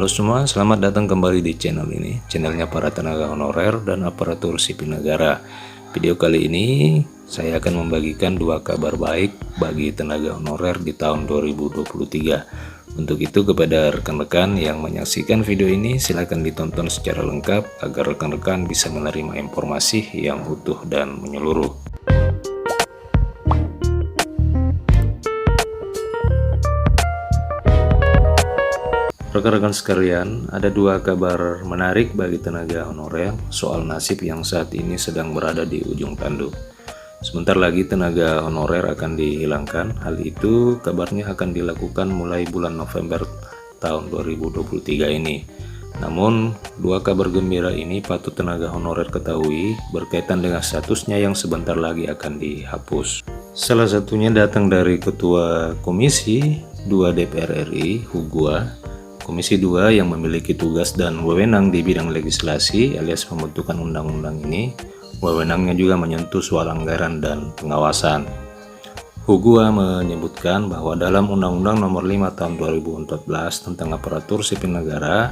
Halo semua, selamat datang kembali di channel ini, channelnya para tenaga honorer dan aparatur sipil negara. Video kali ini saya akan membagikan dua kabar baik bagi tenaga honorer di tahun 2023. Untuk itu kepada rekan-rekan yang menyaksikan video ini silakan ditonton secara lengkap agar rekan-rekan bisa menerima informasi yang utuh dan menyeluruh. Rekan-rekan sekalian, ada dua kabar menarik bagi tenaga honorer soal nasib yang saat ini sedang berada di ujung tanduk. Sebentar lagi tenaga honorer akan dihilangkan. Hal itu kabarnya akan dilakukan mulai bulan November tahun 2023 ini. Namun, dua kabar gembira ini patut tenaga honorer ketahui berkaitan dengan statusnya yang sebentar lagi akan dihapus. Salah satunya datang dari Ketua Komisi 2 DPR RI, Hugua. Komisi 2 yang memiliki tugas dan wewenang di bidang legislasi alias pembentukan undang-undang ini, wewenangnya juga menyentuh soal anggaran dan pengawasan. Hugua menyebutkan bahwa dalam Undang-Undang Nomor 5 Tahun 2014 tentang aparatur sipil negara,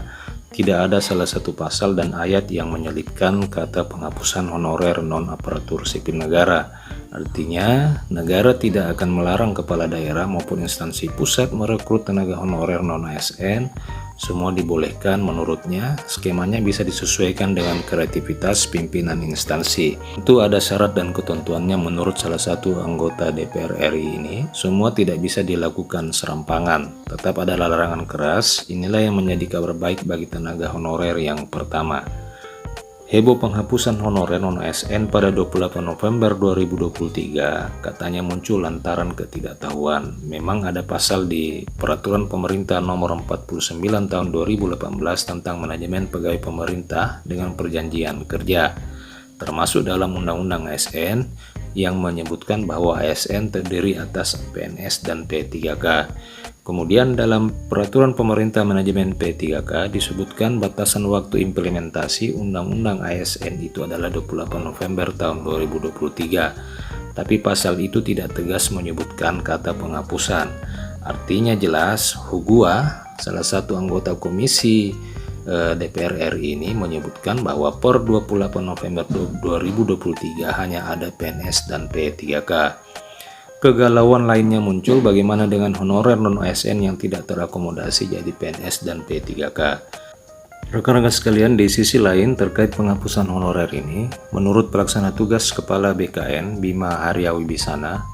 tidak ada salah satu pasal dan ayat yang menyelipkan kata penghapusan honorer non-aparatur sipil negara. Artinya, negara tidak akan melarang kepala daerah maupun instansi pusat merekrut tenaga honorer non-ASN. Semua dibolehkan menurutnya, skemanya bisa disesuaikan dengan kreativitas pimpinan instansi. Itu ada syarat dan ketentuannya menurut salah satu anggota DPR RI ini. Semua tidak bisa dilakukan serampangan, tetap ada larangan keras. Inilah yang menjadi kabar baik bagi tenaga honorer yang pertama. Heboh penghapusan honorer non-ASN pada 28 November 2023 katanya muncul lantaran ketidaktahuan. Memang ada pasal di Peraturan Pemerintah Nomor 49 Tahun 2018 tentang manajemen pegawai pemerintah dengan perjanjian kerja, termasuk dalam Undang-Undang ASN yang menyebutkan bahwa ASN terdiri atas PNS dan P3K. Kemudian dalam Peraturan Pemerintah Manajemen P3K disebutkan batasan waktu implementasi Undang-Undang ASN itu adalah 28 November tahun 2023. Tapi pasal itu tidak tegas menyebutkan kata penghapusan. Artinya jelas, Hugua, salah satu anggota komisi DPR RI ini menyebutkan bahwa per 28 November 2023 hanya ada PNS dan P3K. Kegalauan lainnya muncul bagaimana dengan honorer non-ASN yang tidak terakomodasi jadi PNS dan P3K. Rekan-rekan sekalian, di sisi lain terkait penghapusan honorer ini, menurut pelaksana tugas Kepala BKN Bima Haryawibisana,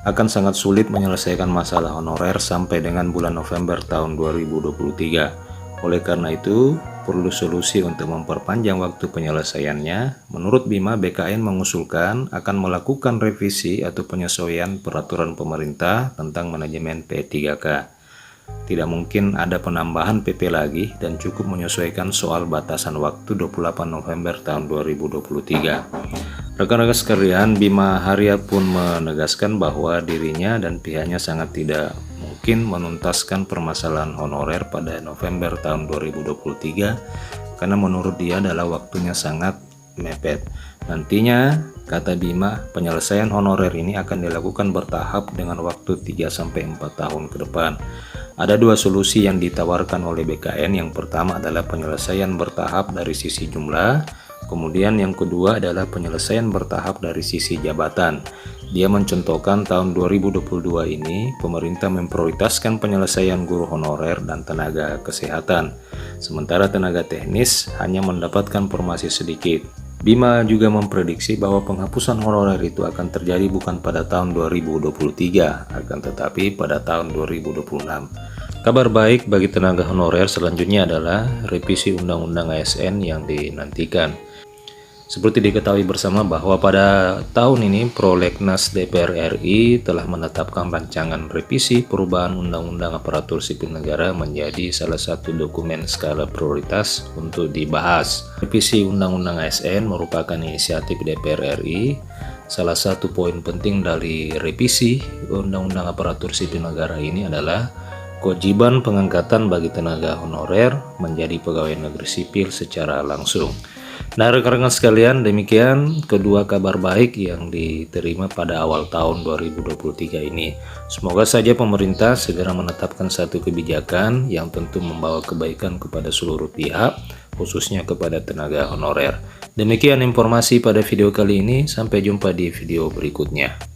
akan sangat sulit menyelesaikan masalah honorer sampai dengan bulan November tahun 2023. Oleh karena itu, perlu solusi untuk memperpanjang waktu penyelesaiannya. Menurut Bima, BKN mengusulkan akan melakukan revisi atau penyesuaian peraturan pemerintah tentang manajemen P3K. Tidak mungkin ada penambahan PP lagi dan cukup menyesuaikan soal batasan waktu 28 November tahun 2023. Rekan-rekan sekalian, Bima Harya pun menegaskan bahwa dirinya dan pihaknya sangat tidak mungkin menuntaskan permasalahan honorer pada November tahun 2023 karena menurut dia adalah waktunya sangat mepet. Nantinya, kata Bima, penyelesaian honorer ini akan dilakukan bertahap dengan waktu 3-4 tahun ke depan. Ada dua solusi yang ditawarkan oleh BKN. Yang pertama adalah penyelesaian bertahap dari sisi jumlah, kemudian yang kedua adalah penyelesaian bertahap dari sisi jabatan. Dia mencontohkan tahun 2022 ini pemerintah memprioritaskan penyelesaian guru honorer dan tenaga kesehatan, sementara tenaga teknis hanya mendapatkan formasi sedikit. Bima juga memprediksi bahwa penghapusan honorer itu akan terjadi bukan pada tahun 2023, akan tetapi pada tahun 2026. Kabar baik bagi tenaga honorer selanjutnya adalah revisi Undang-Undang ASN yang dinantikan. Seperti diketahui bersama bahwa pada tahun ini Prolegnas DPR RI telah menetapkan rancangan revisi perubahan Undang-Undang Aparatur Sipil Negara menjadi salah satu dokumen skala prioritas untuk dibahas. Revisi Undang-Undang ASN merupakan inisiatif DPR RI. Salah satu poin penting dari revisi Undang-Undang Aparatur Sipil Negara ini adalah kewajiban pengangkatan bagi tenaga honorer menjadi pegawai negeri sipil secara langsung. Nah, rekan-rekan sekalian, demikian kedua kabar baik yang diterima pada awal tahun 2023 ini. Semoga saja pemerintah segera menetapkan satu kebijakan yang tentu membawa kebaikan kepada seluruh pihak, khususnya kepada tenaga honorer. Demikian informasi pada video kali ini, sampai jumpa di video berikutnya.